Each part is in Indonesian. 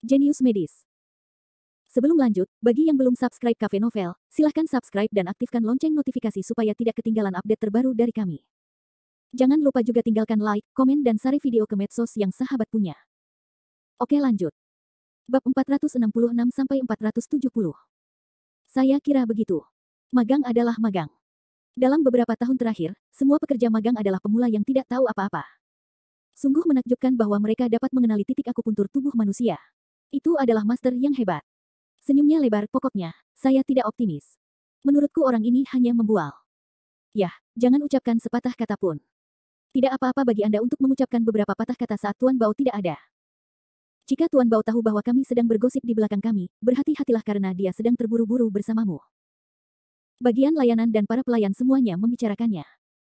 Jenius Medis. Sebelum lanjut, bagi yang belum subscribe Cafe Novel, silahkan subscribe dan aktifkan lonceng notifikasi supaya tidak ketinggalan update terbaru dari kami. Jangan lupa juga tinggalkan like, komen dan share video ke medsos yang sahabat punya. Oke lanjut. Bab 466-470. Saya kira begitu. Magang adalah magang. Dalam beberapa tahun terakhir, semua pekerja magang adalah pemula yang tidak tahu apa-apa. Sungguh menakjubkan bahwa mereka dapat mengenali titik akupuntur tubuh manusia. Itu adalah master yang hebat. Senyumnya lebar, pokoknya, saya tidak optimis. Menurutku orang ini hanya membual. Yah, jangan ucapkan sepatah kata pun. Tidak apa-apa bagi Anda untuk mengucapkan beberapa patah kata saat Tuan Bao tidak ada. Jika Tuan Bao tahu bahwa kami sedang bergosip di belakang kami, berhati-hatilah karena dia sedang terburu-buru bersamamu. Bagian layanan dan para pelayan semuanya membicarakannya.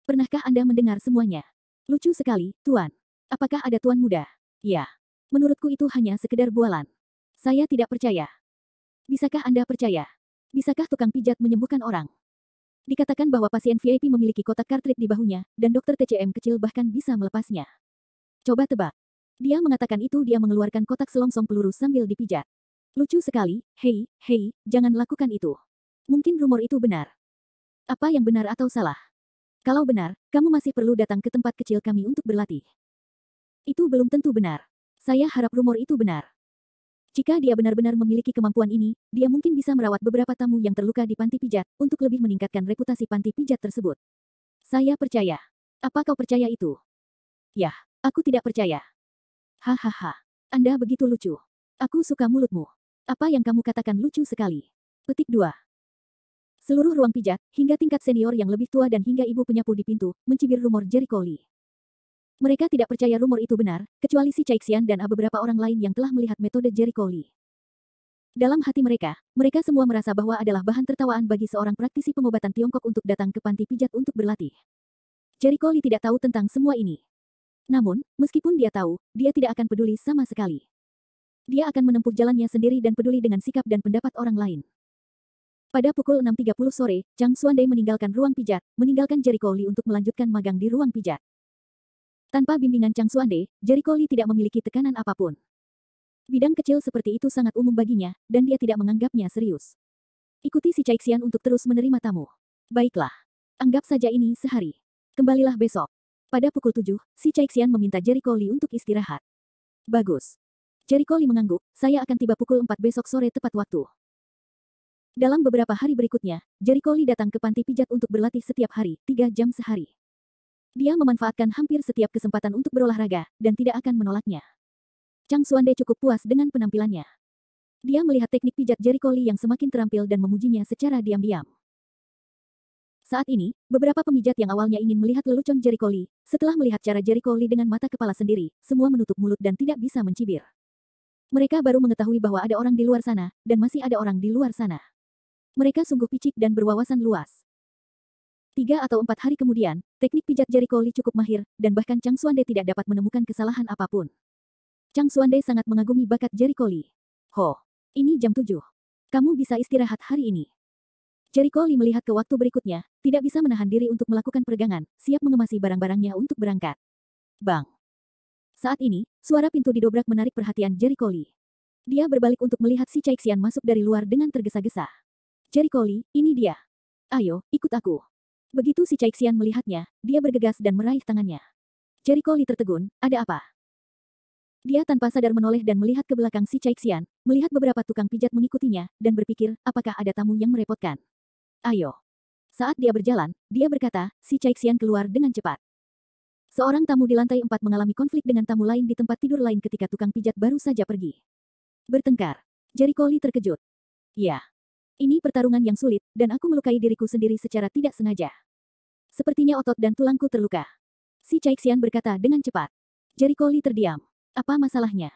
Pernahkah Anda mendengar semuanya? Lucu sekali, Tuan. Apakah ada Tuan muda? Ya. Menurutku itu hanya sekedar bualan. Saya tidak percaya. Bisakah Anda percaya? Bisakah tukang pijat menyembuhkan orang? Dikatakan bahwa pasien VIP memiliki kotak kartrit di bahunya, dan dokter TCM kecil bahkan bisa melepasnya. Coba tebak. Dia mengatakan itu dia mengeluarkan kotak selongsong peluru sambil dipijat. Lucu sekali, hei, jangan lakukan itu. Mungkin rumor itu benar. Apa yang benar atau salah? Kalau benar, kamu masih perlu datang ke tempat kecil kami untuk berlatih. Itu belum tentu benar. Saya harap rumor itu benar. Jika dia benar-benar memiliki kemampuan ini, dia mungkin bisa merawat beberapa tamu yang terluka di panti pijat, untuk lebih meningkatkan reputasi panti pijat tersebut. Saya percaya. Apa kau percaya itu? Yah, aku tidak percaya. Hahaha. Anda begitu lucu. Aku suka mulutmu. Apa yang kamu katakan lucu sekali. Petik 2. Seluruh ruang pijat, hingga tingkat senior yang lebih tua dan hingga ibu penyapu di pintu, mencibir rumor Jericho Lee. Mereka tidak percaya rumor itu benar, kecuali si Caixian dan beberapa orang lain yang telah melihat metode Jericho Lee. Dalam hati mereka semua merasa bahwa adalah bahan tertawaan bagi seorang praktisi pengobatan Tiongkok untuk datang ke panti pijat untuk berlatih. Jericho Lee tidak tahu tentang semua ini. Namun, meskipun dia tahu, dia tidak akan peduli sama sekali. Dia akan menempuh jalannya sendiri dan peduli dengan sikap dan pendapat orang lain. Pada pukul 6.30 sore, Chang Xuande meninggalkan ruang pijat, meninggalkan Jericho Lee untuk melanjutkan magang di ruang pijat. Tanpa bimbingan Chang Xuande, Jericho Lee tidak memiliki tekanan apapun. Bidang kecil seperti itu sangat umum baginya, dan dia tidak menganggapnya serius. Ikuti si Caixian untuk terus menerima tamu. Baiklah. Anggap saja ini sehari. Kembalilah besok. Pada pukul 7, si Caixian meminta Jericho Lee untuk istirahat. Bagus. Jericho Lee mengangguk, saya akan tiba pukul 4 besok sore tepat waktu. Dalam beberapa hari berikutnya, Jericho Lee datang ke panti pijat untuk berlatih setiap hari, 3 jam sehari. Dia memanfaatkan hampir setiap kesempatan untuk berolahraga, dan tidak akan menolaknya. Chang Xuande cukup puas dengan penampilannya. Dia melihat teknik pijat Jericho Lee yang semakin terampil dan memujinya secara diam-diam. Saat ini, beberapa pemijat yang awalnya ingin melihat lelucon Jericho Lee, setelah melihat cara Jericho Lee dengan mata kepala sendiri, semua menutup mulut dan tidak bisa mencibir. Mereka baru mengetahui bahwa ada orang di luar sana, dan masih ada orang di luar sana. Mereka sungguh picik dan berwawasan luas. 3 atau 4 hari kemudian, teknik pijat Jericho Lee cukup mahir, dan bahkan Chang Xuande tidak dapat menemukan kesalahan apapun. Chang Xuande sangat mengagumi bakat Jericho Lee. Ho, ini jam 7. Kamu bisa istirahat hari ini. Jericho Lee melihat ke waktu berikutnya, tidak bisa menahan diri untuk melakukan peregangan, siap mengemasi barang-barangnya untuk berangkat. Bang. Saat ini, suara pintu didobrak menarik perhatian Jericho Lee. Dia berbalik untuk melihat si Caixian masuk dari luar dengan tergesa-gesa. Jericho Lee, ini dia. Ayo, ikut aku. Begitu si Caixian melihatnya, dia bergegas dan meraih tangannya. Jericho Lee tertegun, ada apa? Dia tanpa sadar menoleh dan melihat ke belakang si Caixian, melihat beberapa tukang pijat mengikutinya, dan berpikir, apakah ada tamu yang merepotkan? Ayo. Saat dia berjalan, dia berkata, si Caixian keluar dengan cepat. Seorang tamu di lantai 4 mengalami konflik dengan tamu lain di tempat tidur lain ketika tukang pijat baru saja pergi. Bertengkar. Jericho Lee terkejut. Ya. Ini pertarungan yang sulit, dan aku melukai diriku sendiri secara tidak sengaja. Sepertinya otot dan tulangku terluka. Si Caixian berkata dengan cepat. Jericho Lee terdiam. Apa masalahnya?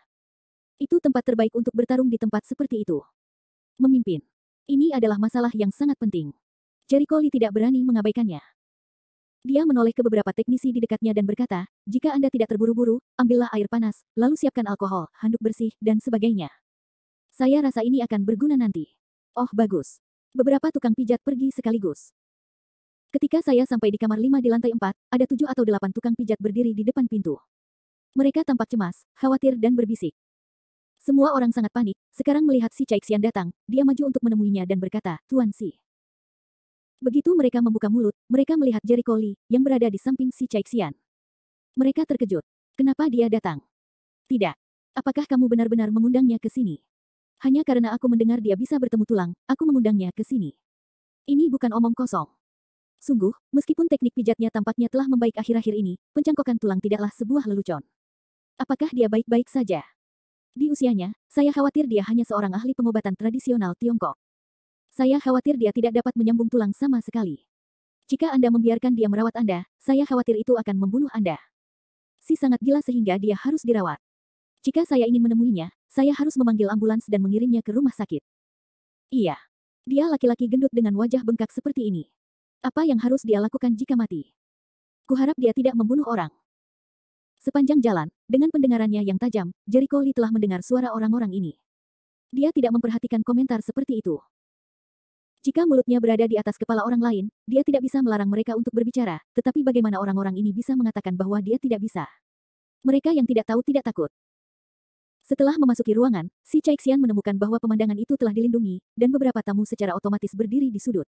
Itu tempat terbaik untuk bertarung di tempat seperti itu. Memimpin. Ini adalah masalah yang sangat penting. Jericho Lee tidak berani mengabaikannya. Dia menoleh ke beberapa teknisi di dekatnya dan berkata, jika Anda tidak terburu-buru, ambillah air panas, lalu siapkan alkohol, handuk bersih, dan sebagainya. Saya rasa ini akan berguna nanti. Oh bagus. Beberapa tukang pijat pergi sekaligus. Ketika saya sampai di kamar 5 di lantai 4, ada 7 atau 8 tukang pijat berdiri di depan pintu. Mereka tampak cemas, khawatir dan berbisik. Semua orang sangat panik, sekarang melihat si Caixian datang, dia maju untuk menemuinya dan berkata, Tuan Si. Begitu mereka membuka mulut, mereka melihat Jericho Lee, yang berada di samping si Caixian. Mereka terkejut. Kenapa dia datang? Tidak. Apakah kamu benar-benar mengundangnya ke sini? Hanya karena aku mendengar dia bisa bertemu tulang, aku mengundangnya ke sini. Ini bukan omong kosong. Sungguh, meskipun teknik pijatnya tampaknya telah membaik akhir-akhir ini, pencangkokan tulang tidaklah sebuah lelucon. Apakah dia baik-baik saja? Di usianya, saya khawatir dia hanya seorang ahli pengobatan tradisional Tiongkok. Saya khawatir dia tidak dapat menyambung tulang sama sekali. Jika Anda membiarkan dia merawat Anda, saya khawatir itu akan membunuh Anda. Si sangat gila sehingga dia harus dirawat. Jika saya ingin menemuinya, saya harus memanggil ambulans dan mengirimnya ke rumah sakit. Iya. Dia laki-laki gendut dengan wajah bengkak seperti ini. Apa yang harus dia lakukan jika mati? Kuharap dia tidak membunuh orang. Sepanjang jalan, dengan pendengarannya yang tajam, Jericho Lee telah mendengar suara orang-orang ini. Dia tidak memperhatikan komentar seperti itu. Jika mulutnya berada di atas kepala orang lain, dia tidak bisa melarang mereka untuk berbicara, tetapi bagaimana orang-orang ini bisa mengatakan bahwa dia tidak bisa? Mereka yang tidak tahu tidak takut. Setelah memasuki ruangan, si Caixian menemukan bahwa pemandangan itu telah dilindungi, dan beberapa tamu secara otomatis berdiri di sudut.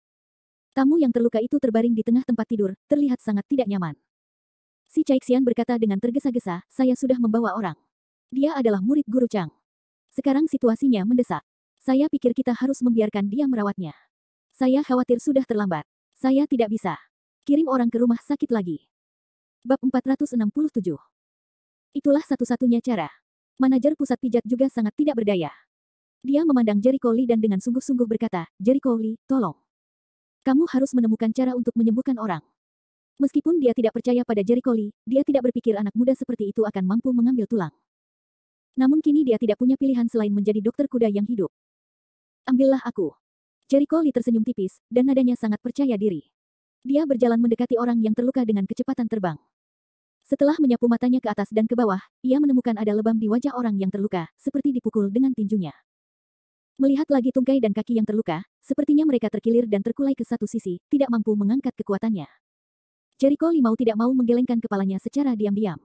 Tamu yang terluka itu terbaring di tengah tempat tidur, terlihat sangat tidak nyaman. Si Caixian berkata dengan tergesa-gesa, saya sudah membawa orang. Dia adalah murid guru Chang. Sekarang situasinya mendesak. Saya pikir kita harus membiarkan dia merawatnya. Saya khawatir sudah terlambat. Saya tidak bisa. Kirim orang ke rumah sakit lagi. Bab 467. Itulah satu-satunya cara. Manajer pusat pijat juga sangat tidak berdaya. Dia memandang Jericho Lee dan dengan sungguh-sungguh berkata, Jericho Lee, tolong. Kamu harus menemukan cara untuk menyembuhkan orang. Meskipun dia tidak percaya pada Jericho Lee, dia tidak berpikir anak muda seperti itu akan mampu mengambil tulang. Namun kini dia tidak punya pilihan selain menjadi dokter kuda yang hidup. Ambillah aku. Jericho Lee tersenyum tipis, dan nadanya sangat percaya diri. Dia berjalan mendekati orang yang terluka dengan kecepatan terbang. Setelah menyapu matanya ke atas dan ke bawah, ia menemukan ada lebam di wajah orang yang terluka, seperti dipukul dengan tinjunya. Melihat lagi tungkai dan kaki yang terluka, sepertinya mereka terkilir dan terkulai ke satu sisi, tidak mampu mengangkat kekuatannya. Jericho Lee mau tidak mau menggelengkan kepalanya secara diam-diam.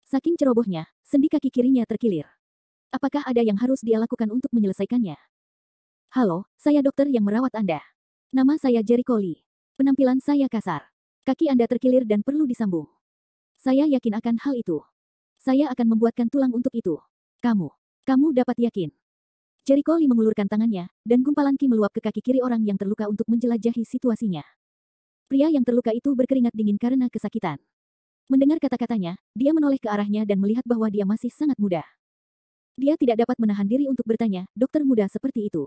Saking cerobohnya, sendi kaki kirinya terkilir. Apakah ada yang harus dia lakukan untuk menyelesaikannya? Halo, saya dokter yang merawat Anda. Nama saya Jericho Lee. Penampilan saya kasar. Kaki Anda terkilir dan perlu disambung. Saya yakin akan hal itu. Saya akan membuatkan tulang untuk itu. Kamu dapat yakin. Jericho Lee mengulurkan tangannya, dan gumpalan ki meluap ke kaki kiri orang yang terluka untuk menjelajahi situasinya. Pria yang terluka itu berkeringat dingin karena kesakitan. Mendengar kata-katanya, dia menoleh ke arahnya dan melihat bahwa dia masih sangat muda. Dia tidak dapat menahan diri untuk bertanya, dokter muda seperti itu.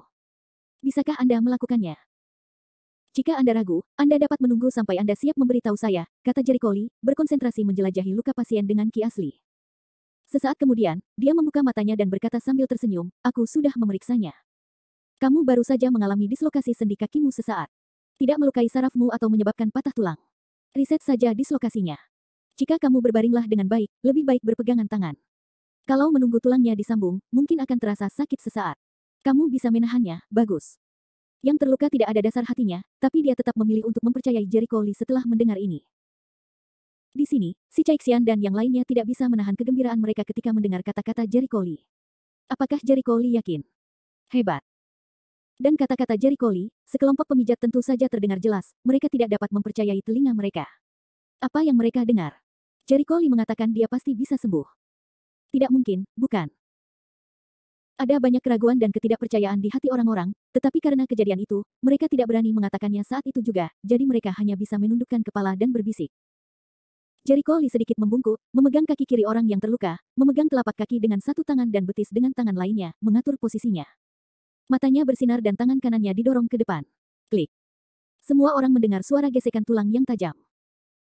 Bisakah Anda melakukannya? Jika Anda ragu, Anda dapat menunggu sampai Anda siap memberitahu saya, kata Jericho Lee, berkonsentrasi menjelajahi luka pasien dengan ki asli. Sesaat kemudian, dia membuka matanya dan berkata sambil tersenyum, aku sudah memeriksanya. Kamu baru saja mengalami dislokasi sendi kakimu sesaat. Tidak melukai sarafmu atau menyebabkan patah tulang. Riset saja dislokasinya. Jika kamu berbaringlah dengan baik, lebih baik berpegangan tangan. Kalau menunggu tulangnya disambung, mungkin akan terasa sakit sesaat. Kamu bisa menahannya, bagus. Yang terluka tidak ada dasar hatinya, tapi dia tetap memilih untuk mempercayai Jericho Lee setelah mendengar ini. Di sini, si Caixian dan yang lainnya tidak bisa menahan kegembiraan mereka ketika mendengar kata-kata Jericho Lee. Apakah Jericho Lee yakin? Hebat. Dan kata-kata Jericho Lee, sekelompok pemijat tentu saja terdengar jelas, mereka tidak dapat mempercayai telinga mereka. Apa yang mereka dengar? Jericho Lee mengatakan dia pasti bisa sembuh. Tidak mungkin, bukan? Ada banyak keraguan dan ketidakpercayaan di hati orang-orang, tetapi karena kejadian itu, mereka tidak berani mengatakannya saat itu juga, jadi mereka hanya bisa menundukkan kepala dan berbisik. Jericho Lee sedikit membungkuk, memegang kaki kiri orang yang terluka, memegang telapak kaki dengan satu tangan dan betis dengan tangan lainnya, mengatur posisinya. Matanya bersinar dan tangan kanannya didorong ke depan. Klik. Semua orang mendengar suara gesekan tulang yang tajam.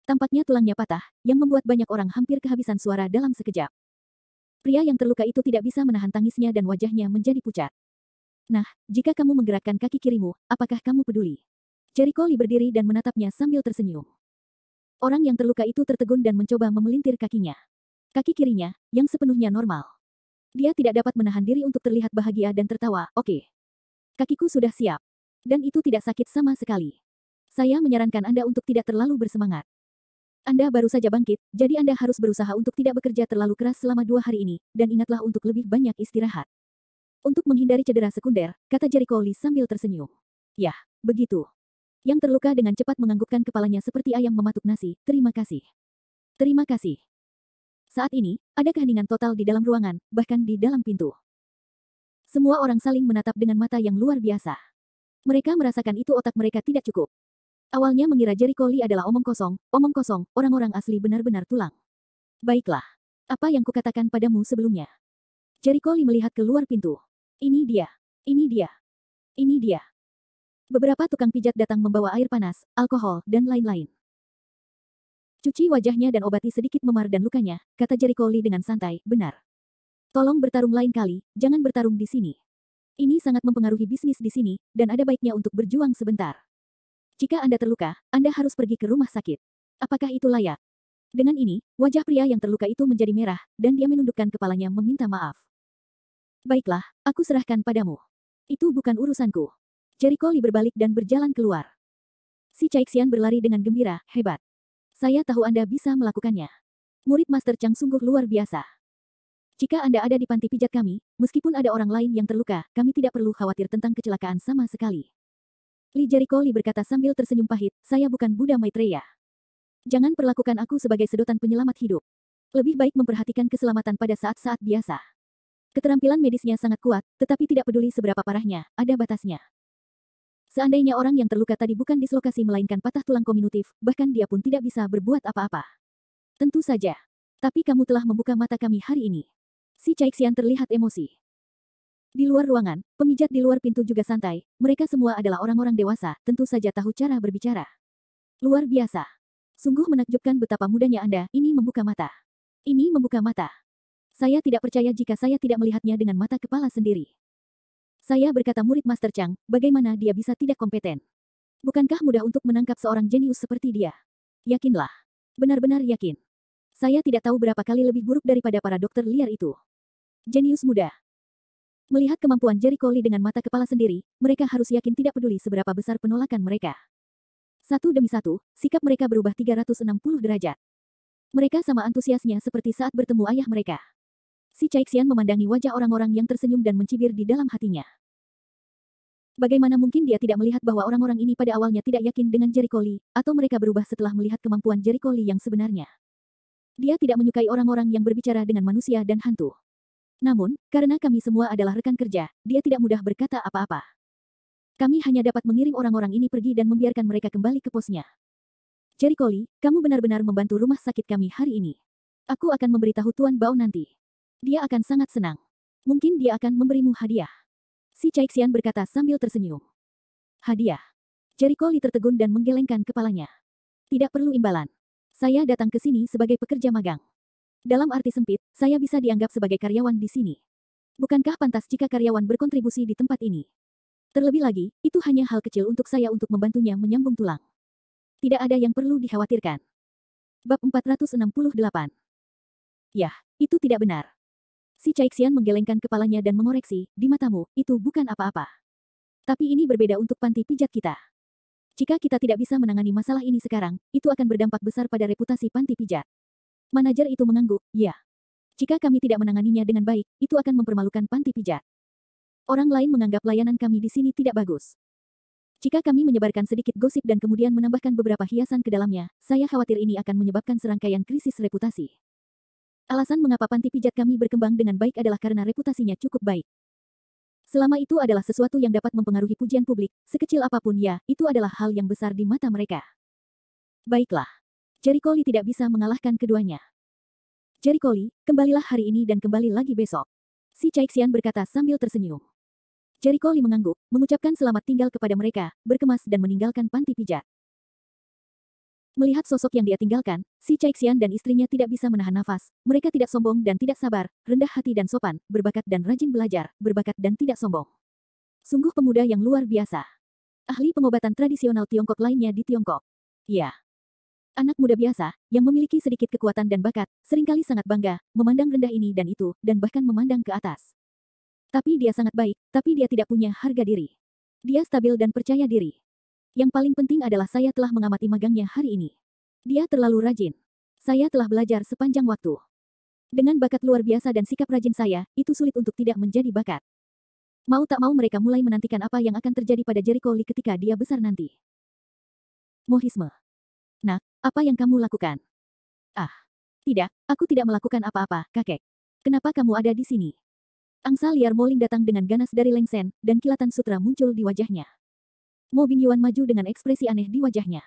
Tampaknya tulangnya patah, yang membuat banyak orang hampir kehabisan suara dalam sekejap. Pria yang terluka itu tidak bisa menahan tangisnya dan wajahnya menjadi pucat. Nah, jika kamu menggerakkan kaki kirimu, apakah kamu peduli? Jericho Lee berdiri dan menatapnya sambil tersenyum. Orang yang terluka itu tertegun dan mencoba memelintir kakinya. Kaki kirinya, yang sepenuhnya normal. Dia tidak dapat menahan diri untuk terlihat bahagia dan tertawa, oke. Kakiku sudah siap. Dan itu tidak sakit sama sekali. Saya menyarankan Anda untuk tidak terlalu bersemangat. Anda baru saja bangkit, jadi Anda harus berusaha untuk tidak bekerja terlalu keras selama 2 hari ini, dan ingatlah untuk lebih banyak istirahat. Untuk menghindari cedera sekunder, kata Jericho Lee sambil tersenyum. Yah, begitu. Yang terluka dengan cepat menganggukkan kepalanya seperti ayam mematuk nasi. Terima kasih. Terima kasih. Saat ini, ada keheningan total di dalam ruangan, bahkan di dalam pintu. Semua orang saling menatap dengan mata yang luar biasa. Mereka merasakan itu otak mereka tidak cukup. Awalnya mengira Jericho Lee adalah omong kosong, orang-orang asli benar-benar tulang. Baiklah. Apa yang kukatakan padamu sebelumnya? Jericho Lee melihat keluar pintu. Ini dia. Ini dia. Ini dia. Beberapa tukang pijat datang membawa air panas, alkohol, dan lain-lain. Cuci wajahnya dan obati sedikit memar dan lukanya, kata Jericho Lee dengan santai, benar. Tolong bertarung lain kali, jangan bertarung di sini. Ini sangat mempengaruhi bisnis di sini, dan ada baiknya untuk berjuang sebentar. Jika Anda terluka, Anda harus pergi ke rumah sakit. Apakah itu layak? Dengan ini, wajah pria yang terluka itu menjadi merah, dan dia menundukkan kepalanya meminta maaf. Baiklah, aku serahkan padamu. Itu bukan urusanku. Jericho Lee berbalik dan berjalan keluar. Si Caixian berlari dengan gembira, hebat. Saya tahu Anda bisa melakukannya. Murid Master Chang sungguh luar biasa. Jika Anda ada di panti pijat kami, meskipun ada orang lain yang terluka, kami tidak perlu khawatir tentang kecelakaan sama sekali. Jericho Lee berkata sambil tersenyum pahit, saya bukan Buddha Maitreya. Jangan perlakukan aku sebagai sedotan penyelamat hidup. Lebih baik memperhatikan keselamatan pada saat-saat biasa. Keterampilan medisnya sangat kuat, tetapi tidak peduli seberapa parahnya, ada batasnya. Seandainya orang yang terluka tadi bukan dislokasi melainkan patah tulang kominutif, bahkan dia pun tidak bisa berbuat apa-apa. Tentu saja. Tapi kamu telah membuka mata kami hari ini. Si Caixian terlihat emosi. Di luar ruangan, pemijat di luar pintu juga santai, mereka semua adalah orang-orang dewasa, tentu saja tahu cara berbicara. Luar biasa. Sungguh menakjubkan betapa mudanya Anda, ini membuka mata. Ini membuka mata. Saya tidak percaya jika saya tidak melihatnya dengan mata kepala sendiri. Saya berkata murid Master Chang, bagaimana dia bisa tidak kompeten? Bukankah mudah untuk menangkap seorang jenius seperti dia? Yakinlah. Benar-benar yakin. Saya tidak tahu berapa kali lebih buruk daripada para dokter liar itu. Jenius muda. Melihat kemampuan Jericho Lee dengan mata kepala sendiri, mereka harus yakin tidak peduli seberapa besar penolakan mereka. Satu demi satu, sikap mereka berubah 360 derajat. Mereka sama antusiasnya seperti saat bertemu ayah mereka. Si Caixian memandangi wajah orang-orang yang tersenyum dan mencibir di dalam hatinya. Bagaimana mungkin dia tidak melihat bahwa orang-orang ini pada awalnya tidak yakin dengan Jericho Lee, atau mereka berubah setelah melihat kemampuan Jericho Lee yang sebenarnya. Dia tidak menyukai orang-orang yang berbicara dengan manusia dan hantu. Namun, karena kami semua adalah rekan kerja, dia tidak mudah berkata apa-apa. Kami hanya dapat mengirim orang-orang ini pergi dan membiarkan mereka kembali ke posnya. Jericho Lee, kamu benar-benar membantu rumah sakit kami hari ini. Aku akan memberitahu Tuan Bao nanti. Dia akan sangat senang. Mungkin dia akan memberimu hadiah. Si Caixian berkata sambil tersenyum. Hadiah. Jericho Lee tertegun dan menggelengkan kepalanya. Tidak perlu imbalan. Saya datang ke sini sebagai pekerja magang. Dalam arti sempit, saya bisa dianggap sebagai karyawan di sini. Bukankah pantas jika karyawan berkontribusi di tempat ini? Terlebih lagi, itu hanya hal kecil untuk saya untuk membantunya menyambung tulang. Tidak ada yang perlu dikhawatirkan. Bab 468. Yah, itu tidak benar. Si Caixian menggelengkan kepalanya dan mengoreksi, di matamu, itu bukan apa-apa. Tapi ini berbeda untuk panti pijat kita. Jika kita tidak bisa menangani masalah ini sekarang, itu akan berdampak besar pada reputasi panti pijat. Manajer itu mengangguk, ya. Jika kami tidak menanganinya dengan baik, itu akan mempermalukan panti pijat. Orang lain menganggap layanan kami di sini tidak bagus. Jika kami menyebarkan sedikit gosip dan kemudian menambahkan beberapa hiasan ke dalamnya, saya khawatir ini akan menyebabkan serangkaian krisis reputasi. Alasan mengapa panti pijat kami berkembang dengan baik adalah karena reputasinya cukup baik. Selama itu adalah sesuatu yang dapat mempengaruhi pujian publik, sekecil apapun ya, itu adalah hal yang besar di mata mereka. Baiklah. Jericho Lee tidak bisa mengalahkan keduanya. Jericho Lee, kembalilah hari ini dan kembali lagi besok. Si Caixian berkata sambil tersenyum. Jericho Lee mengangguk, mengucapkan selamat tinggal kepada mereka, berkemas dan meninggalkan panti pijat. Melihat sosok yang dia tinggalkan, si Caixian dan istrinya tidak bisa menahan nafas. Mereka tidak sombong dan tidak sabar, rendah hati dan sopan, berbakat dan rajin belajar, berbakat dan tidak sombong. Sungguh pemuda yang luar biasa. Ahli pengobatan tradisional Tiongkok lainnya di Tiongkok. Ya. Anak muda biasa, yang memiliki sedikit kekuatan dan bakat, seringkali sangat bangga, memandang rendah ini dan itu, dan bahkan memandang ke atas. Tapi dia sangat baik, tapi dia tidak punya harga diri. Dia stabil dan percaya diri. Yang paling penting adalah saya telah mengamati magangnya hari ini. Dia terlalu rajin. Saya telah belajar sepanjang waktu. Dengan bakat luar biasa dan sikap rajin saya, itu sulit untuk tidak menjadi bakat. Mau tak mau mereka mulai menantikan apa yang akan terjadi pada Jericho Lee ketika dia besar nanti. Mohisme. Nak, apa yang kamu lakukan? Ah, tidak, aku tidak melakukan apa-apa, kakek. Kenapa kamu ada di sini? Angsa liar Moling datang dengan ganas dari Leng Sen, dan kilatan sutra muncul di wajahnya. Mo Bingyuan maju dengan ekspresi aneh di wajahnya.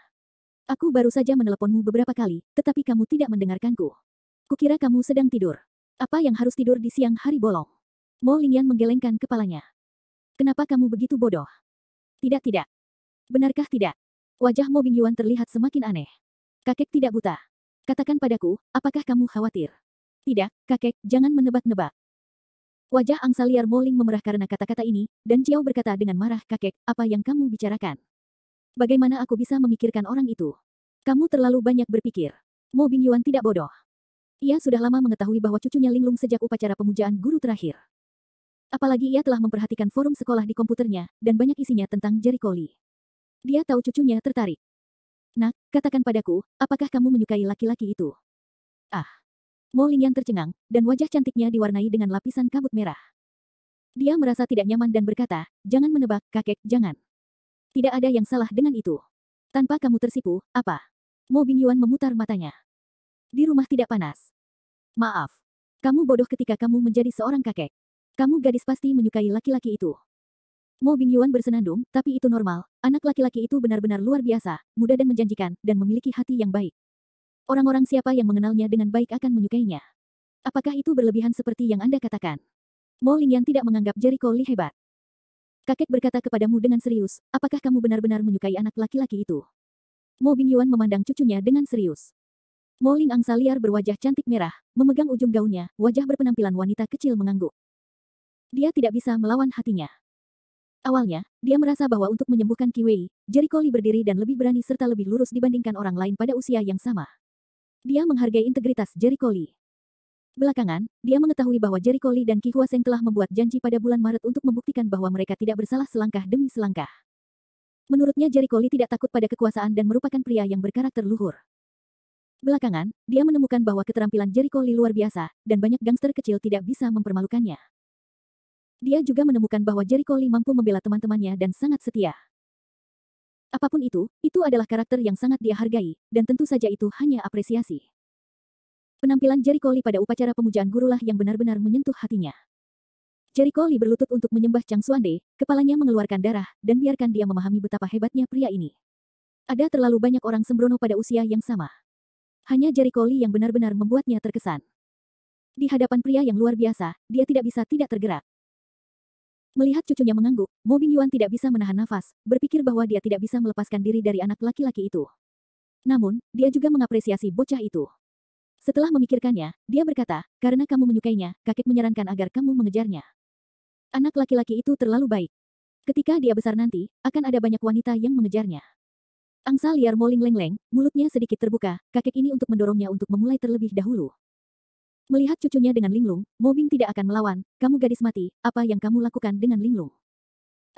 Aku baru saja meneleponmu beberapa kali, tetapi kamu tidak mendengarkanku. Kukira kamu sedang tidur. Apa yang harus tidur di siang hari bolong? Mo Lingyan menggelengkan kepalanya. Kenapa kamu begitu bodoh? Tidak. Benarkah tidak? Wajah Mo Bingyuan terlihat semakin aneh. Kakek tidak buta. Katakan padaku, apakah kamu khawatir? Tidak, kakek, jangan menebak-nebak. Wajah angsa liar Moling memerah karena kata-kata ini, dan Jiao berkata dengan marah, kakek, apa yang kamu bicarakan? Bagaimana aku bisa memikirkan orang itu? Kamu terlalu banyak berpikir. Mo Bingyuan tidak bodoh. Ia sudah lama mengetahui bahwa cucunya Linglung sejak upacara pemujaan guru terakhir. Apalagi ia telah memperhatikan forum sekolah di komputernya, dan banyak isinya tentang Jericho Lee. Dia tahu cucunya tertarik. Nak, katakan padaku, apakah kamu menyukai laki-laki itu? Ah. Mo Lingyan tercengang, dan wajah cantiknya diwarnai dengan lapisan kabut merah. Dia merasa tidak nyaman dan berkata, jangan menebak, kakek, jangan. Tidak ada yang salah dengan itu. Tanpa kamu tersipu, apa? Mo Bingyuan memutar matanya. Di rumah tidak panas. Maaf. Kamu bodoh ketika kamu menjadi seorang kakek. Kamu gadis pasti menyukai laki-laki itu. Mo Bingyuan bersenandung, tapi itu normal. Anak laki-laki itu benar-benar luar biasa, muda dan menjanjikan, dan memiliki hati yang baik. Orang-orang siapa yang mengenalnya dengan baik akan menyukainya. Apakah itu berlebihan seperti yang Anda katakan? Mo Lingyan tidak menganggap Jericho Lee hebat. Kakek berkata kepadamu dengan serius, apakah kamu benar-benar menyukai anak laki-laki itu? Mo Bingyuan memandang cucunya dengan serius. Mo Ling angsa liar berwajah cantik merah, memegang ujung gaunnya, wajah berpenampilan wanita kecil mengangguk. Dia tidak bisa melawan hatinya. Awalnya, dia merasa bahwa untuk menyembuhkan Qi Wei, Jericho Lee berdiri dan lebih berani serta lebih lurus dibandingkan orang lain pada usia yang sama. Dia menghargai integritas Jericho Lee. Belakangan, dia mengetahui bahwa Jericho Lee dan Qi Huaseng telah membuat janji pada bulan Maret untuk membuktikan bahwa mereka tidak bersalah selangkah demi selangkah. Menurutnya Jericho Lee tidak takut pada kekuasaan dan merupakan pria yang berkarakter luhur. Belakangan, dia menemukan bahwa keterampilan Jericho Lee luar biasa, dan banyak gangster kecil tidak bisa mempermalukannya. Dia juga menemukan bahwa Jericho Lee mampu membela teman-temannya dan sangat setia. Apapun itu adalah karakter yang sangat dia hargai, dan tentu saja itu hanya apresiasi. Penampilan Jericho Lee pada upacara pemujaan gurulah yang benar-benar menyentuh hatinya. Jericho Lee berlutut untuk menyembah Chang Xuande, kepalanya mengeluarkan darah, dan biarkan dia memahami betapa hebatnya pria ini. Ada terlalu banyak orang sembrono pada usia yang sama. Hanya Jericho Lee yang benar-benar membuatnya terkesan. Di hadapan pria yang luar biasa, dia tidak bisa tidak tergerak. Melihat cucunya mengangguk, Mo Bingyuan tidak bisa menahan nafas, berpikir bahwa dia tidak bisa melepaskan diri dari anak laki-laki itu. Namun, dia juga mengapresiasi bocah itu. Setelah memikirkannya, dia berkata, karena kamu menyukainya, kakek menyarankan agar kamu mengejarnya. Anak laki-laki itu terlalu baik. Ketika dia besar nanti, akan ada banyak wanita yang mengejarnya. Angsa liar Moling Leng-Leng, mulutnya sedikit terbuka, kakek ini untuk mendorongnya untuk memulai terlebih dahulu. Melihat cucunya dengan Linglung, Mo Bing tidak akan melawan, kamu gadis mati, apa yang kamu lakukan dengan Linglung?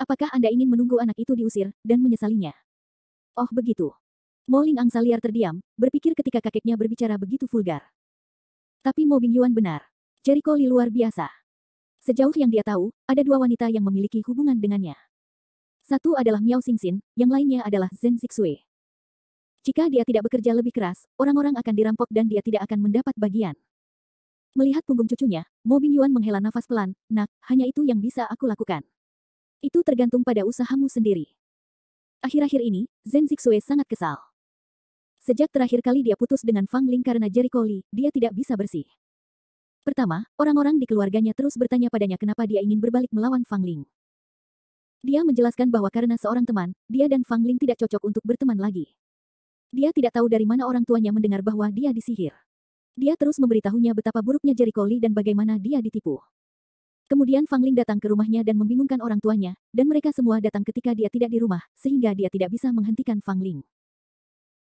Apakah Anda ingin menunggu anak itu diusir, dan menyesalinya? Oh begitu. Mo Ling angsa liar terdiam, berpikir ketika kakeknya berbicara begitu vulgar. Tapi Mo Bingyuan benar. Jericho Lee luar biasa. Sejauh yang dia tahu, ada dua wanita yang memiliki hubungan dengannya. Satu adalah Miao Xingxin, yang lainnya adalah Zhen Zixue. Jika dia tidak bekerja lebih keras, orang-orang akan dirampok dan dia tidak akan mendapat bagian. Melihat punggung cucunya, Mo Bingyuan menghela nafas pelan, nak, hanya itu yang bisa aku lakukan. Itu tergantung pada usahamu sendiri. Akhir-akhir ini, Zhen Zixue sangat kesal. Sejak terakhir kali dia putus dengan Fang Ling karena Jericho Lee, dia tidak bisa bersih. Pertama, orang-orang di keluarganya terus bertanya padanya kenapa dia ingin berbalik melawan Fang Ling. Dia menjelaskan bahwa karena seorang teman, dia dan Fang Ling tidak cocok untuk berteman lagi. Dia tidak tahu dari mana orang tuanya mendengar bahwa dia disihir. Dia terus memberitahunya betapa buruknya Jericho Lee dan bagaimana dia ditipu. Kemudian Fang Ling datang ke rumahnya dan membingungkan orang tuanya, dan mereka semua datang ketika dia tidak di rumah, sehingga dia tidak bisa menghentikan Fang Ling.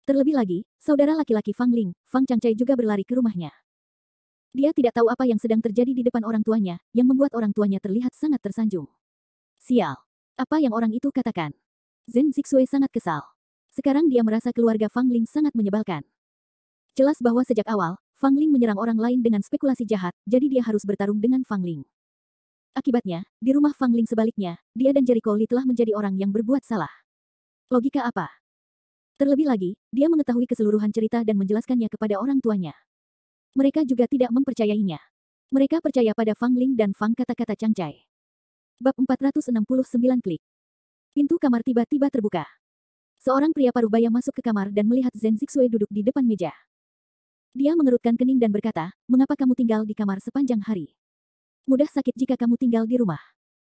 Terlebih lagi, saudara laki-laki Fang Ling, Fang Changcai juga berlari ke rumahnya. Dia tidak tahu apa yang sedang terjadi di depan orang tuanya, yang membuat orang tuanya terlihat sangat tersanjung. Sial. Apa yang orang itu katakan? Zhen Zixue sangat kesal. Sekarang dia merasa keluarga Fang Ling sangat menyebalkan. Jelas bahwa sejak awal, Fang Ling menyerang orang lain dengan spekulasi jahat, jadi dia harus bertarung dengan Fang Ling. Akibatnya, di rumah Fang Ling sebaliknya, dia dan Jericho Lee telah menjadi orang yang berbuat salah. Logika apa? Terlebih lagi, dia mengetahui keseluruhan cerita dan menjelaskannya kepada orang tuanya. Mereka juga tidak mempercayainya. Mereka percaya pada Fang Ling dan Fang kata-kata Changcai. Bab 469 klik. Pintu kamar tiba-tiba terbuka. Seorang pria parubaya masuk ke kamar dan melihat Zhen Zixue duduk di depan meja. Dia mengerutkan kening dan berkata, "Mengapa kamu tinggal di kamar sepanjang hari? Mudah sakit jika kamu tinggal di rumah."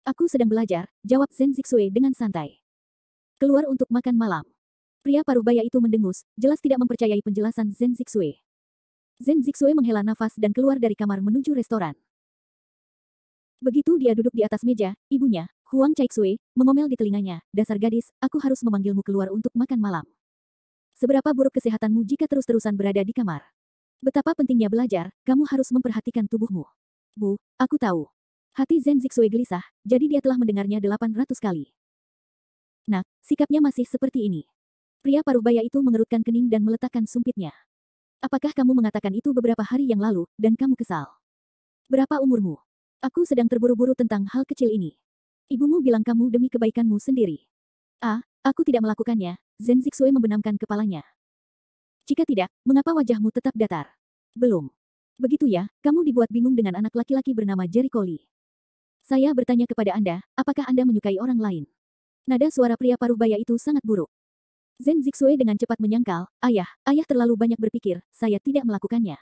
"Aku sedang belajar," jawab Zhen Zixue dengan santai. "Keluar untuk makan malam." Pria parubaya itu mendengus, jelas tidak mempercayai penjelasan Zhen Zixue. Zhen Zixue menghela nafas dan keluar dari kamar menuju restoran. Begitu dia duduk di atas meja, ibunya, Huang Caixue, mengomel di telinganya, "Dasar gadis, aku harus memanggilmu keluar untuk makan malam. Seberapa buruk kesehatanmu jika terus-terusan berada di kamar? Betapa pentingnya belajar, kamu harus memperhatikan tubuhmu." "Bu, aku tahu." Hati Zhen Zixue gelisah, jadi dia telah mendengarnya 800 kali. "Nak, sikapnya masih seperti ini." Pria parubaya itu mengerutkan kening dan meletakkan sumpitnya. "Apakah kamu mengatakan itu beberapa hari yang lalu, dan kamu kesal? Berapa umurmu?" "Aku sedang terburu-buru tentang hal kecil ini. Ibumu bilang kamu demi kebaikanmu sendiri." "Ah, aku tidak melakukannya." Zhen Zixue membenamkan kepalanya. "Jika tidak, mengapa wajahmu tetap datar?" "Belum. Begitu ya, kamu dibuat bingung dengan anak laki-laki bernama Jericho Lee. Saya bertanya kepada Anda, apakah Anda menyukai orang lain?" Nada suara pria parubaya itu sangat buruk. Zhen Zixue dengan cepat menyangkal, ayah terlalu banyak berpikir, saya tidak melakukannya."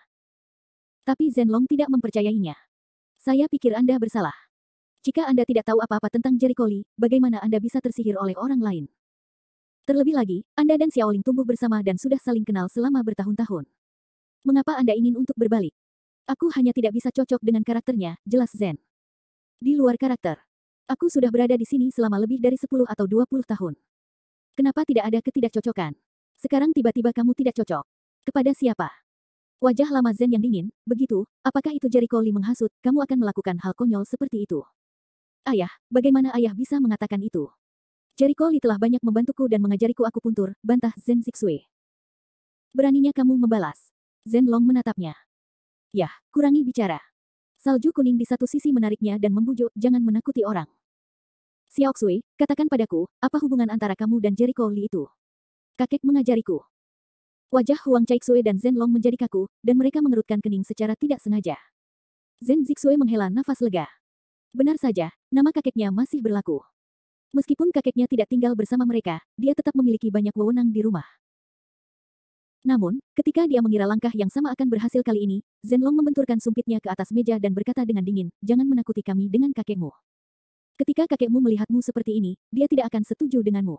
Tapi Zhenlong tidak mempercayainya. "Saya pikir Anda bersalah. Jika Anda tidak tahu apa-apa tentang Jericho Lee, bagaimana Anda bisa tersihir oleh orang lain? Terlebih lagi, Anda dan Xiaoling tumbuh bersama dan sudah saling kenal selama bertahun-tahun. Mengapa Anda ingin untuk berbalik?" "Aku hanya tidak bisa cocok dengan karakternya," jelas Zhen. "Di luar karakter. Aku sudah berada di sini selama lebih dari 10 atau 20 tahun. Kenapa tidak ada ketidakcocokan? Sekarang tiba-tiba kamu tidak cocok. Kepada siapa?" Wajah lama Zhen yang dingin, "Begitu, apakah itu Jericho Lee menghasut, kamu akan melakukan hal konyol seperti itu?" "Ayah, bagaimana ayah bisa mengatakan itu? Jericho Lee telah banyak membantuku dan mengajariku akupuntur," bantah Zhen Zixue. "Beraninya kamu membalas." Zhenlong menatapnya. "Yah, kurangi bicara." Salju kuning di satu sisi menariknya dan membujuk, "Jangan menakuti orang. Xiaoxue, katakan padaku, apa hubungan antara kamu dan Jericho Lee itu?" "Kakek mengajariku." Wajah Huang Caixue dan Zhenlong menjadi kaku, dan mereka mengerutkan kening secara tidak sengaja. Zhen Zixue menghela nafas lega. Benar saja, nama kakeknya masih berlaku. Meskipun kakeknya tidak tinggal bersama mereka, dia tetap memiliki banyak wewenang di rumah. Namun, ketika dia mengira langkah yang sama akan berhasil kali ini, Zhenlong membenturkan sumpitnya ke atas meja dan berkata dengan dingin, "Jangan menakuti kami dengan kakekmu. Ketika kakekmu melihatmu seperti ini, dia tidak akan setuju denganmu.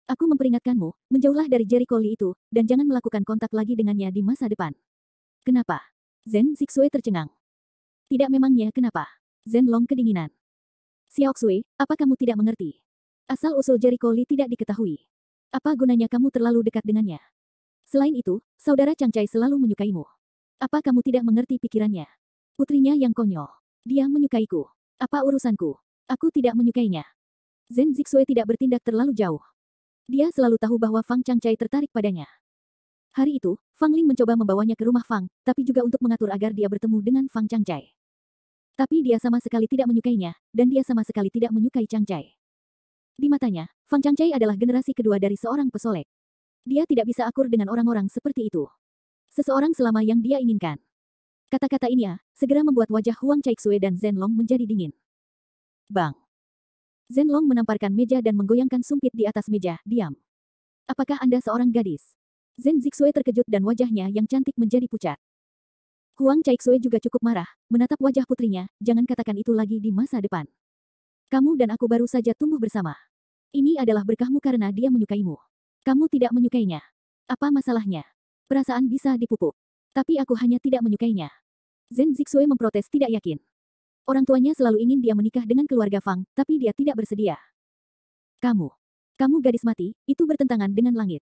Aku memperingatkanmu, menjauhlah dari Jericho Lee itu, dan jangan melakukan kontak lagi dengannya di masa depan." "Kenapa?" Zhen Zixue tercengang. "Tidak memangnya kenapa?" Zhenlong kedinginan. "Xiaoxue, apa kamu tidak mengerti? Asal-usul Jericho Lee tidak diketahui. Apa gunanya kamu terlalu dekat dengannya? Selain itu, saudara Changcai selalu menyukaimu. Apa kamu tidak mengerti pikirannya? Putrinya yang konyol. Dia menyukaiku. Apa urusanku? Aku tidak menyukainya." Zhen Zixue tidak bertindak terlalu jauh. Dia selalu tahu bahwa Fang Changcai tertarik padanya. Hari itu, Fang Ling mencoba membawanya ke rumah Fang, tapi juga untuk mengatur agar dia bertemu dengan Fang Changcai. Tapi dia sama sekali tidak menyukainya, dan dia sama sekali tidak menyukai Changcai. Di matanya, Fang Changcai adalah generasi kedua dari seorang pesolek. Dia tidak bisa akur dengan orang-orang seperti itu. Seseorang selama yang dia inginkan. Kata-kata ini segera membuat wajah Huang Caixue dan Zhenlong menjadi dingin. Bang! Zhenlong menamparkan meja dan menggoyangkan sumpit di atas meja, "Diam. Apakah Anda seorang gadis?" Zhen Zixue terkejut dan wajahnya yang cantik menjadi pucat. Huang Caixue juga cukup marah, menatap wajah putrinya, "Jangan katakan itu lagi di masa depan. Kamu dan aku baru saja tumbuh bersama. Ini adalah berkahmu karena dia menyukaimu. Kamu tidak menyukainya. Apa masalahnya? Perasaan bisa dipupuk. Tapi aku hanya tidak menyukainya." Zhen Zixue memprotes tidak yakin. Orang tuanya selalu ingin dia menikah dengan keluarga Fang, tapi dia tidak bersedia. Kamu gadis mati, itu bertentangan dengan langit.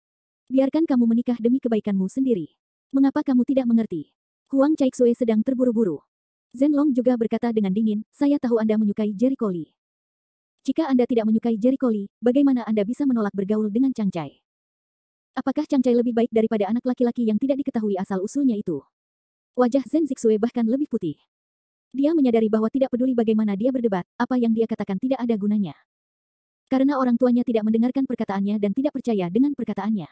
Biarkan kamu menikah demi kebaikanmu sendiri. Mengapa kamu tidak mengerti? Huang Caixue sedang terburu-buru. Zhenlong juga berkata dengan dingin, "Saya tahu Anda menyukai Jericho Lee. Jika Anda tidak menyukai Jericho Lee, bagaimana Anda bisa menolak bergaul dengan Changcai? Apakah Changcai lebih baik daripada anak laki-laki yang tidak diketahui asal-usulnya itu?" Wajah Zhen Zixue bahkan lebih putih. Dia menyadari bahwa tidak peduli bagaimana dia berdebat, apa yang dia katakan tidak ada gunanya. Karena orang tuanya tidak mendengarkan perkataannya dan tidak percaya dengan perkataannya.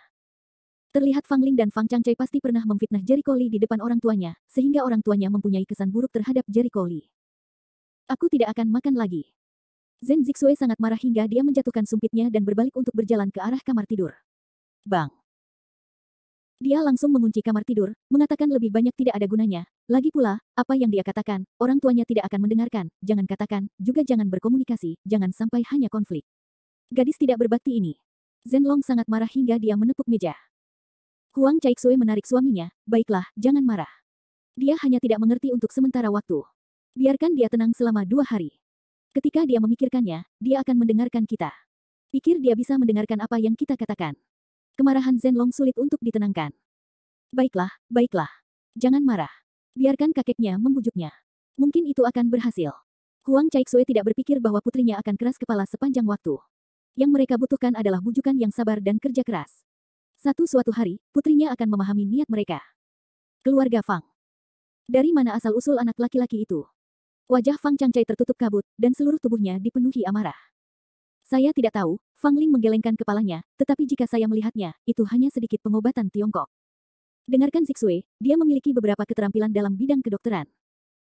Terlihat Fang Ling dan Fang Changchai pasti pernah memfitnah Jericho Lee di depan orang tuanya, sehingga orang tuanya mempunyai kesan buruk terhadap Jericho Lee. Aku tidak akan makan lagi. Zhen Zixue sangat marah hingga dia menjatuhkan sumpitnya dan berbalik untuk berjalan ke arah kamar tidur. Bang! Dia langsung mengunci kamar tidur, mengatakan lebih banyak tidak ada gunanya. Lagi pula, apa yang dia katakan, orang tuanya tidak akan mendengarkan, jangan katakan, juga jangan berkomunikasi, jangan sampai hanya konflik. Gadis tidak berbakti ini. Zhenlong sangat marah hingga dia menepuk meja. Huang Caixue menarik suaminya, baiklah, jangan marah. Dia hanya tidak mengerti untuk sementara waktu. Biarkan dia tenang selama 2 hari. Ketika dia memikirkannya, dia akan mendengarkan kita. Pikir dia bisa mendengarkan apa yang kita katakan. Kemarahan Zhenlong sulit untuk ditenangkan. Baiklah, baiklah. Jangan marah. Biarkan kakeknya membujuknya. Mungkin itu akan berhasil. Huang Caixue tidak berpikir bahwa putrinya akan keras kepala sepanjang waktu. Yang mereka butuhkan adalah bujukan yang sabar dan kerja keras. Suatu hari, putrinya akan memahami niat mereka. Keluarga Fang. Dari mana asal-usul anak laki-laki itu? Wajah Fang Changchai tertutup kabut, dan seluruh tubuhnya dipenuhi amarah. Saya tidak tahu, Fang Ling menggelengkan kepalanya, tetapi jika saya melihatnya, itu hanya sedikit pengobatan Tiongkok. Dengarkan Zixue, dia memiliki beberapa keterampilan dalam bidang kedokteran.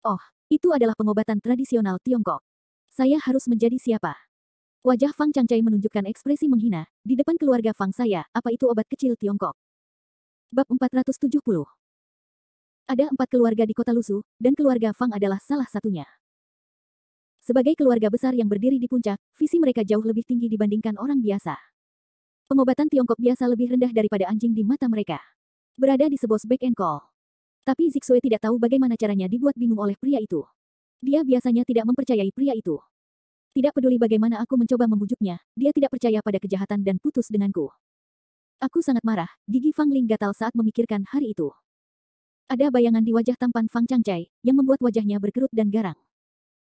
Oh, itu adalah pengobatan tradisional Tiongkok. Saya harus menjadi siapa? Wajah Fang Changchai menunjukkan ekspresi menghina, di depan keluarga Fang saya, apa itu obat kecil Tiongkok? Bab 470. Ada 4 keluarga di kota Lusu, dan keluarga Fang adalah salah satunya. Sebagai keluarga besar yang berdiri di puncak, visi mereka jauh lebih tinggi dibandingkan orang biasa. Pengobatan Tiongkok biasa lebih rendah daripada anjing di mata mereka. Berada di sebuah back and call. Tapi Zixue tidak tahu bagaimana caranya dibuat bingung oleh pria itu. Dia biasanya tidak mempercayai pria itu. Tidak peduli bagaimana aku mencoba membujuknya, dia tidak percaya pada kejahatan dan putus denganku. Aku sangat marah, gigi Fang Ling gatal saat memikirkan hari itu. Ada bayangan di wajah tampan Fang Changchai, yang membuat wajahnya berkerut dan garang.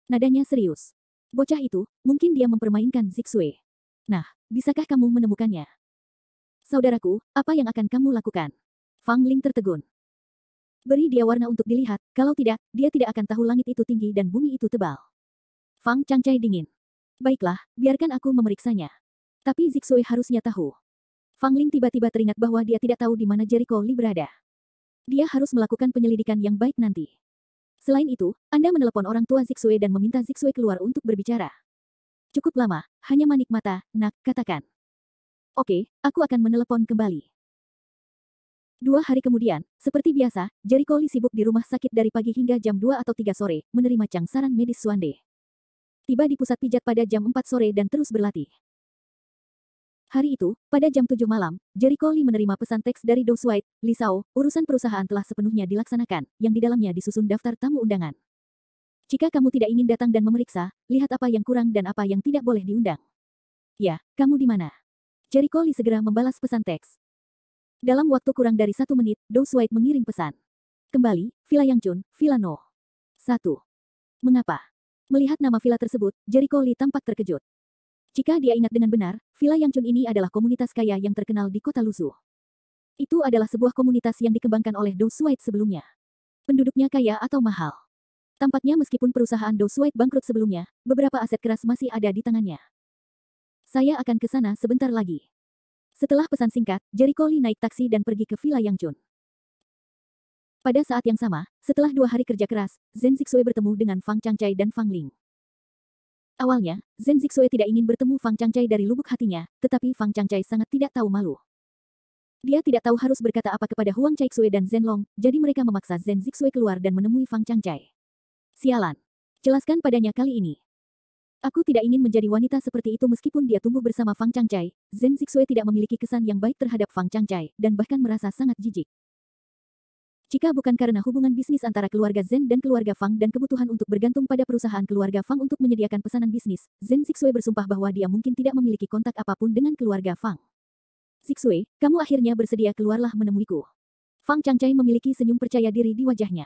Nadanya serius. Bocah itu, mungkin dia mempermainkan Zixue. Nah, bisakah kamu menemukannya? Saudaraku, apa yang akan kamu lakukan? Fang Ling tertegun. Beri dia warna untuk dilihat, kalau tidak, dia tidak akan tahu langit itu tinggi dan bumi itu tebal. Fang Changchai dingin. Baiklah, biarkan aku memeriksanya. Tapi Zixue harusnya tahu. Fang Ling tiba-tiba teringat bahwa dia tidak tahu di mana Jericho Lee berada. Dia harus melakukan penyelidikan yang baik nanti. Selain itu, Anda menelepon orang tua Zixue dan meminta Zixue keluar untuk berbicara. Cukup lama, hanya manik mata, nak, katakan. Oke, aku akan menelepon kembali. 2 hari kemudian, seperti biasa, Jericho Lee sibuk di rumah sakit dari pagi hingga jam 2 atau 3 sore, menerima cangsaran medis Suande. Tiba di pusat pijat pada jam 4 sore dan terus berlatih. Hari itu, pada jam 7 malam, Jericho Lee menerima pesan teks dari Do Swight, Li Sao, urusan perusahaan telah sepenuhnya dilaksanakan, yang di dalamnya disusun daftar tamu undangan. Jika kamu tidak ingin datang dan memeriksa, lihat apa yang kurang dan apa yang tidak boleh diundang. Ya, kamu di mana? Jericho Lee segera membalas pesan teks. Dalam waktu kurang dari 1 menit, Do Swight mengirim pesan. Kembali, Villa Yangchun, Villa No. 1. Mengapa? Melihat nama villa tersebut, Jericho Lee tampak terkejut. Jika dia ingat dengan benar, Villa Yangchun ini adalah komunitas kaya yang terkenal di kota Lusu. Itu adalah sebuah komunitas yang dikembangkan oleh Do Swight sebelumnya. Penduduknya kaya atau mahal. Tampaknya meskipun perusahaan Do Swight bangkrut sebelumnya, beberapa aset keras masih ada di tangannya. Saya akan ke sana sebentar lagi. Setelah pesan singkat, Jericho Lee naik taksi dan pergi ke Villa Yangchun. Pada saat yang sama, setelah 2 hari kerja keras, Zhen Zixue bertemu dengan Fang Changchai dan Fang Ling. Awalnya, Zhen Zixue tidak ingin bertemu Fang Changchai dari lubuk hatinya, tetapi Fang Changchai sangat tidak tahu malu. Dia tidak tahu harus berkata apa kepada Huang Caixue dan Zhenlong, jadi mereka memaksa Zhen Zixue keluar dan menemui Fang Changchai. Sialan. Jelaskan padanya kali ini. Aku tidak ingin menjadi wanita seperti itu meskipun dia tumbuh bersama Fang Changchai. Zhen Zixue tidak memiliki kesan yang baik terhadap Fang Changchai, dan bahkan merasa sangat jijik. Jika bukan karena hubungan bisnis antara keluarga Zhen dan keluarga Fang dan kebutuhan untuk bergantung pada perusahaan keluarga Fang untuk menyediakan pesanan bisnis, Zhen Zixue bersumpah bahwa dia mungkin tidak memiliki kontak apapun dengan keluarga Fang. Zixue, kamu akhirnya bersedia keluarlah menemuiku. Fang Changchai memiliki senyum percaya diri di wajahnya.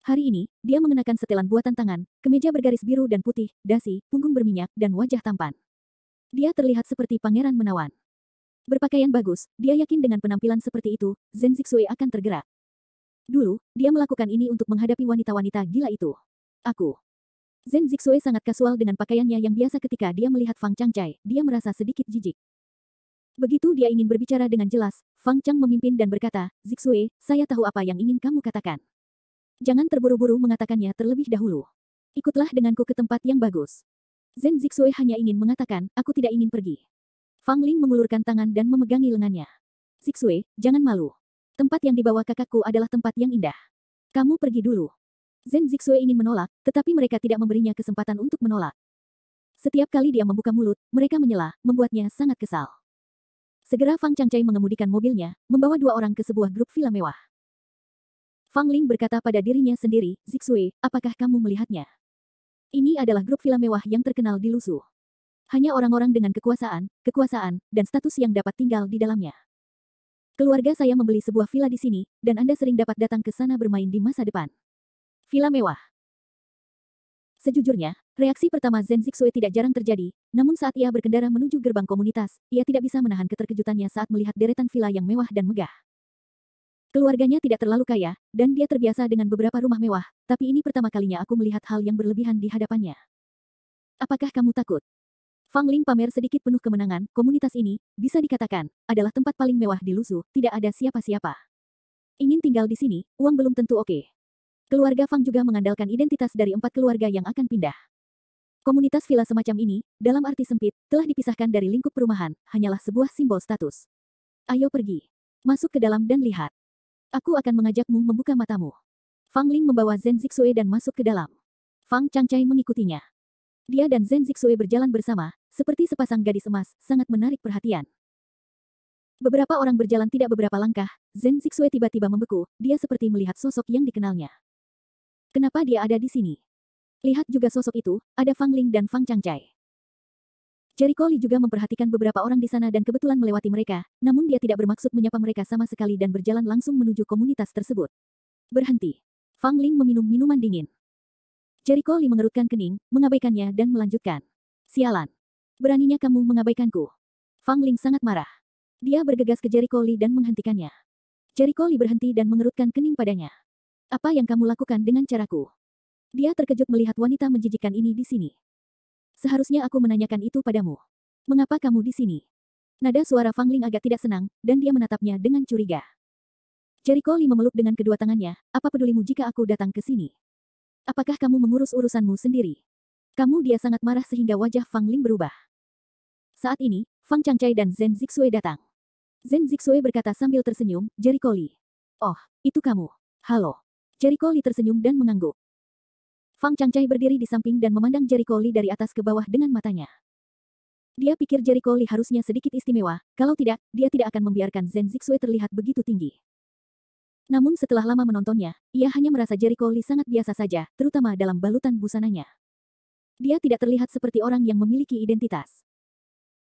Hari ini, dia mengenakan setelan buatan tangan, kemeja bergaris biru dan putih, dasi, punggung berminyak, dan wajah tampan. Dia terlihat seperti pangeran menawan. Berpakaian bagus, dia yakin dengan penampilan seperti itu, Zhen Zixue akan tergerak. Dulu, dia melakukan ini untuk menghadapi wanita-wanita gila itu. Aku. Zhen Zixue sangat kasual dengan pakaiannya yang biasa ketika dia melihat Fang Changcai, dia merasa sedikit jijik. Begitu dia ingin berbicara dengan jelas, Fang Chang memimpin dan berkata, Zixue, saya tahu apa yang ingin kamu katakan. Jangan terburu-buru mengatakannya terlebih dahulu. Ikutlah denganku ke tempat yang bagus. Zhen Zixue hanya ingin mengatakan, aku tidak ingin pergi. Fang Ling mengulurkan tangan dan memegangi lengannya. Zixue, jangan malu. Tempat yang dibawa kakakku adalah tempat yang indah. Kamu pergi dulu. Zhen Zixue ingin menolak, tetapi mereka tidak memberinya kesempatan untuk menolak. Setiap kali dia membuka mulut, mereka menyela, membuatnya sangat kesal. Segera Fang Changcai mengemudikan mobilnya, membawa 2 orang ke sebuah grup villa mewah. Fang Ling berkata pada dirinya sendiri, Zixue, apakah kamu melihatnya? Ini adalah grup villa mewah yang terkenal di Lusu. Hanya orang-orang dengan kekuasaan, dan status yang dapat tinggal di dalamnya. Keluarga saya membeli sebuah villa di sini, dan Anda sering dapat datang ke sana bermain di masa depan. Villa mewah. Sejujurnya, reaksi pertama Zhen Zixue tidak jarang terjadi, namun saat ia berkendara menuju gerbang komunitas, ia tidak bisa menahan keterkejutannya saat melihat deretan villa yang mewah dan megah. Keluarganya tidak terlalu kaya, dan dia terbiasa dengan beberapa rumah mewah, tapi ini pertama kalinya aku melihat hal yang berlebihan di hadapannya. Apakah kamu takut? Fang Ling pamer sedikit penuh kemenangan, komunitas ini, bisa dikatakan, adalah tempat paling mewah di Lusu, tidak ada siapa-siapa. Ingin tinggal di sini, uang belum tentu oke. Keluarga Fang juga mengandalkan identitas dari 4 keluarga yang akan pindah. Komunitas villa semacam ini, dalam arti sempit, telah dipisahkan dari lingkup perumahan, hanyalah sebuah simbol status. Ayo pergi. Masuk ke dalam dan lihat. Aku akan mengajakmu membuka matamu. Fang Ling membawa Zhen Zixue dan masuk ke dalam. Fang Changcai mengikutinya. Dia dan Zhen Zixue berjalan bersama, seperti sepasang gadis emas, sangat menarik perhatian. Beberapa orang berjalan tidak beberapa langkah, Zhen Zixue tiba-tiba membeku, dia seperti melihat sosok yang dikenalnya. Kenapa dia ada di sini? Lihat juga sosok itu, ada Fang Ling dan Fang Changcai. Jericho Li juga memperhatikan beberapa orang di sana dan kebetulan melewati mereka, namun dia tidak bermaksud menyapa mereka sama sekali dan berjalan langsung menuju komunitas tersebut. Berhenti. Fang Ling meminum minuman dingin. Jericho Li mengerutkan kening, mengabaikannya dan melanjutkan. Sialan. Beraninya kamu mengabaikanku. Fang Ling sangat marah. Dia bergegas ke Jericho Li dan menghentikannya. Jericho Li berhenti dan mengerutkan kening padanya. Apa yang kamu lakukan dengan caraku? Dia terkejut melihat wanita menjijikkan ini di sini. Seharusnya aku menanyakan itu padamu. Mengapa kamu di sini? Nada suara Fang Ling agak tidak senang, dan dia menatapnya dengan curiga. Jericho Li memeluk dengan kedua tangannya, apa pedulimu jika aku datang ke sini? Apakah kamu mengurus urusanmu sendiri? Kamu dia sangat marah sehingga wajah Fang Ling berubah. Saat ini, Fang Changcai dan Zhen Zixue datang. Zhen Zixue berkata sambil tersenyum, Jericho Li. Oh, itu kamu. Halo. Jericho Li tersenyum dan mengangguk. Fang Changcai berdiri di samping dan memandang Jericho Li dari atas ke bawah dengan matanya. Dia pikir Jericho Li harusnya sedikit istimewa, kalau tidak, dia tidak akan membiarkan Zhen Zixue terlihat begitu tinggi. Namun setelah lama menontonnya, ia hanya merasa Jericho Li sangat biasa saja, terutama dalam balutan busananya. Dia tidak terlihat seperti orang yang memiliki identitas.